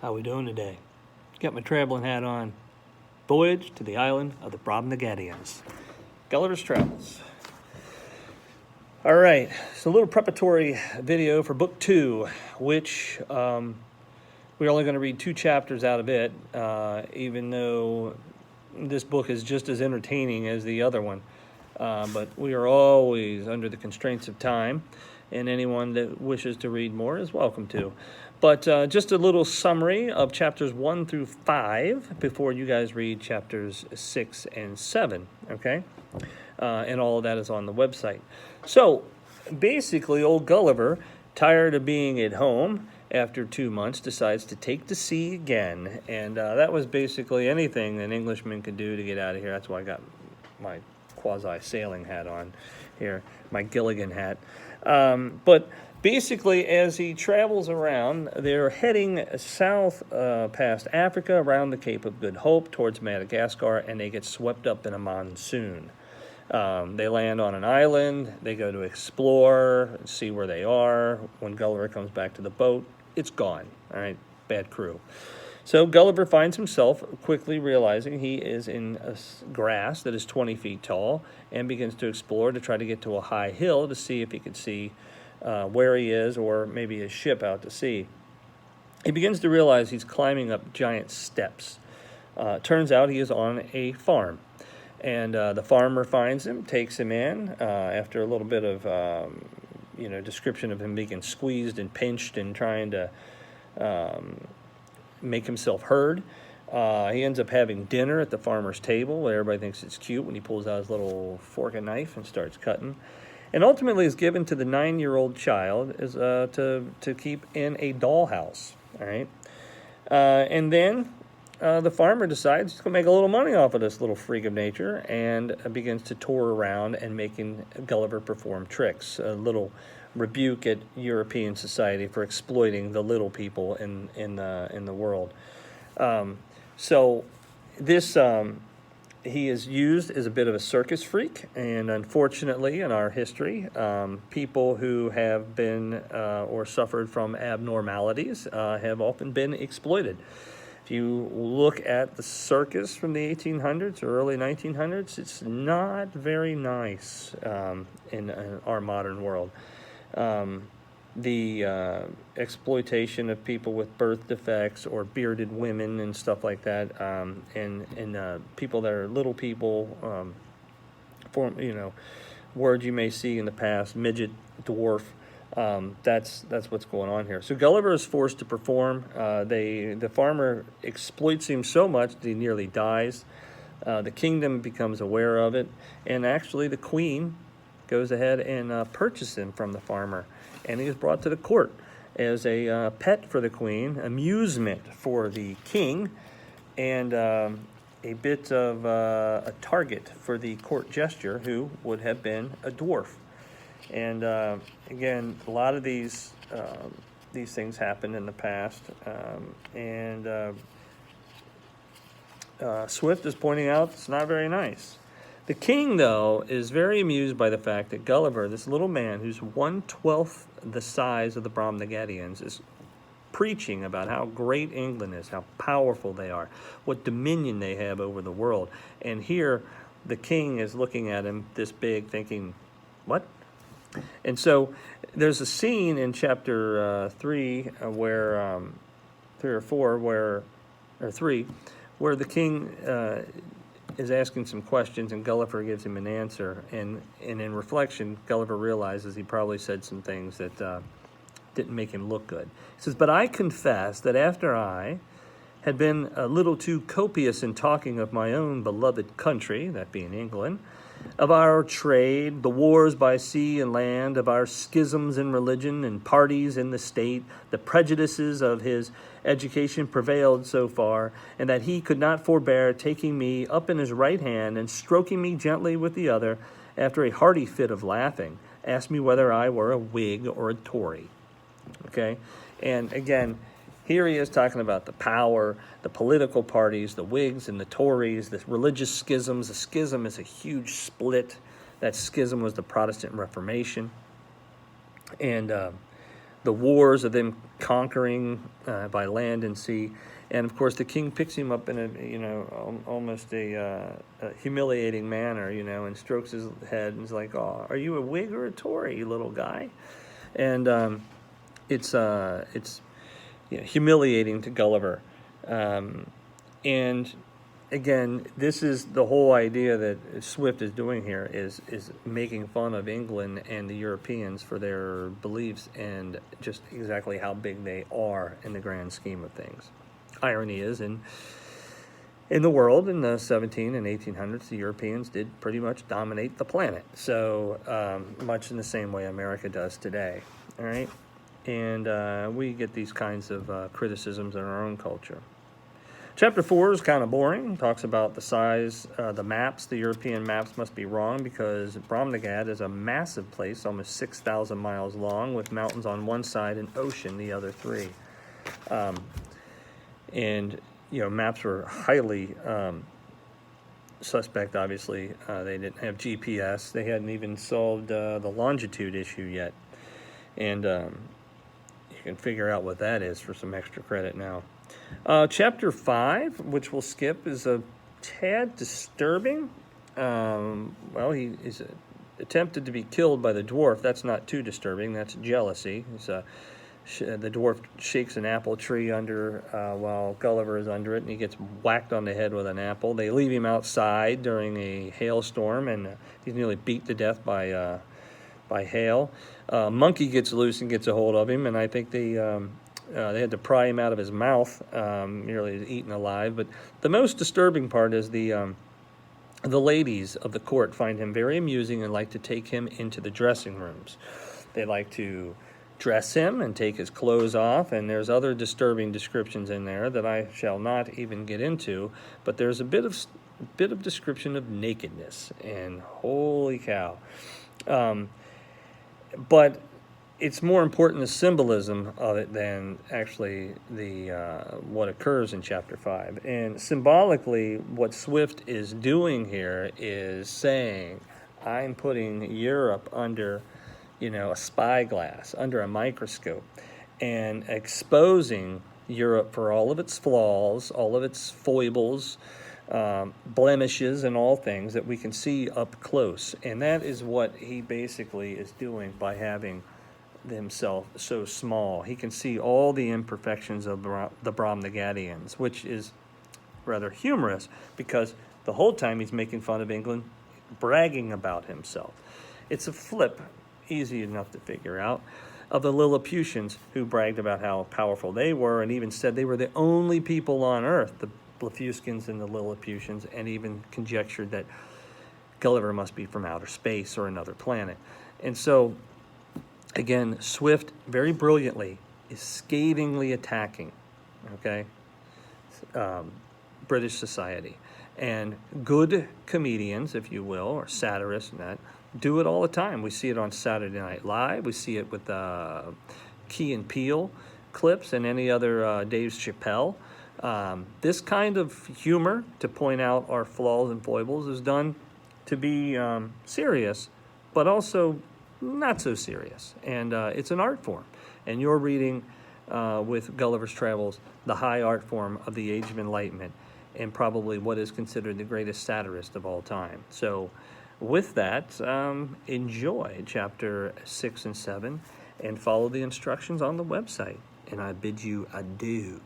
How we doing today? Got my traveling hat on. Voyage to the island of the Brobdingnag. Gulliver's Travels. All right, so a little preparatory video for book 2, which we're only going to read 2 chapters out of it, even though this book is just as entertaining as the other one. But we are always under the constraints of time, and anyone that wishes to read more is welcome to. But just a little summary of chapters 1 through 5 before you guys read chapters 6 and 7, okay? And all of that is on the website. So, basically, old Gulliver, tired of being at home after 2 months, decides to take the sea again. And that was basically anything an Englishman could do to get out of here. That's why I got my quasi-sailing hat on here, my Gilligan hat. But basically, as he travels around, they're heading south past Africa, around the Cape of Good Hope, towards Madagascar, and they get swept up in a monsoon. They land on an island, they go to explore, see where they are. When Gulliver comes back to the boat, it's gone, all right? Bad crew. So Gulliver finds himself quickly realizing he is in grass that is 20 feet tall and begins to explore to try to get to a high hill to see if he could see where he is, or maybe his ship out to sea. He begins to realize he's climbing up giant steps. Turns out he is on a farm. And the farmer finds him, takes him in, after a little bit of, description of him being squeezed and pinched and trying to make himself heard. He ends up having dinner at the farmer's table, where everybody thinks it's cute when he pulls out his little fork and knife and starts cutting. And ultimately is given to the 9-year-old child is to keep in a dollhouse, all right? And then the farmer decides he's going to make a little money off of this little freak of nature and begins to tour around and making Gulliver perform tricks, a little rebuke at European society for exploiting the little people in the world. So this he is used as a bit of a circus freak, and unfortunately in our history, people who have been or suffered from abnormalities have often been exploited. If you look at the circus from the 1800s or early 1900s, it's not very nice in our modern world. The exploitation of people with birth defects or bearded women and stuff like that, and people that are little people, words you may see in the past, midget, dwarf. That's what's going on here. So Gulliver is forced to perform. The farmer exploits him so much that he nearly dies. The kingdom becomes aware of it, and actually the queen goes ahead and purchases him from the farmer, and he is brought to the court as a pet for the queen, amusement for the king, and a bit of a target for the court jester, who would have been a dwarf. And again, a lot of these things happened in the past, Swift is pointing out it's not very nice. The king, though, is very amused by the fact that Gulliver, this little man who's 1/12 the size of the Brobdingnagians, is preaching about how great England is, how powerful they are, what dominion they have over the world. And here, the king is looking at him this big, thinking, what? And so there's a scene in chapter 3 where 3 or 4 where the king is asking some questions, and Gulliver gives him an answer, and in reflection, Gulliver realizes he probably said some things that didn't make him look good. He says, "But I confess that after I had been a little too copious in talking of my own beloved country," that being England, "of our trade, the wars by sea and land, of our schisms in religion and parties in the state, the prejudices of his education prevailed so far, and that he could not forbear taking me up in his right hand and stroking me gently with the other, after a hearty fit of laughing, asked me whether I were a Whig or a Tory." Okay? And again, here he is talking about the power, the political parties, the Whigs and the Tories, the religious schisms. A schism is a huge split. That schism was the Protestant Reformation. And the wars of them conquering by land and sea. And of course, the king picks him up in almost a humiliating manner, and strokes his head and is like, "Oh, are you a Whig or a Tory, little guy?" And it's humiliating to Gulliver. And again, this is the whole idea that Swift is doing here is making fun of England and the Europeans for their beliefs and just exactly how big they are in the grand scheme of things. Irony is, in the world in the 17 and 1800s, the Europeans did pretty much dominate the planet. So much in the same way America does today. All right, and we get these kinds of criticisms in our own culture. Chapter 4 is kind of boring. It talks about the size, the maps. The European maps must be wrong because Brobdingnag is a massive place, almost 6,000 miles long, with mountains on one side and ocean the other three. And maps were highly suspect, obviously. They didn't have GPS. They hadn't even solved the longitude issue yet. And you can figure out what that is for some extra credit now. Chapter 5, which we'll skip, is a tad disturbing. He is attempted to be killed by the dwarf. That's not too disturbing. That's jealousy. The dwarf shakes an apple tree under while Gulliver is under it, and he gets whacked on the head with an apple. They leave him outside during a hailstorm, and he's nearly beat to death by hail. Monkey gets loose and gets a hold of him, and I think they had to pry him out of his mouth, nearly eaten alive. But the most disturbing part is the ladies of the court find him very amusing and like to take him into the dressing rooms. They like to dress him and take his clothes off, and there's other disturbing descriptions in there that I shall not even get into, but there's a bit of description of nakedness, and holy cow. But it's more important the symbolism of it than actually the what occurs in chapter 5. And symbolically, what Swift is doing here is saying, I'm putting Europe under a spyglass, under a microscope, and exposing Europe for all of its flaws, all of its foibles, blemishes, and all things that we can see up close. And that is what he basically is doing by having himself so small. He can see all the imperfections of the Brobdingnagians, which is rather humorous because the whole time he's making fun of England, bragging about himself. It's a flip, easy enough to figure out, of the Lilliputians, who bragged about how powerful they were and even said they were the only people on Earth, the Blefuscans and the Lilliputians, and even conjectured that Gulliver must be from outer space or another planet. And so, again, Swift, very brilliantly, is scathingly attacking, British society. And good comedians, if you will, or satirists and that, do it all the time. We see it on Saturday Night Live. We see it with Key and Peele clips and any other Dave Chappelle. This kind of humor, to point out our flaws and foibles, is done to be serious, but also not so serious. And it's an art form. And you're reading with Gulliver's Travels the high art form of the Age of Enlightenment, and probably what is considered the greatest satirist of all time. So with that, enjoy chapter 6 and 7 and follow the instructions on the website. And I bid you adieu.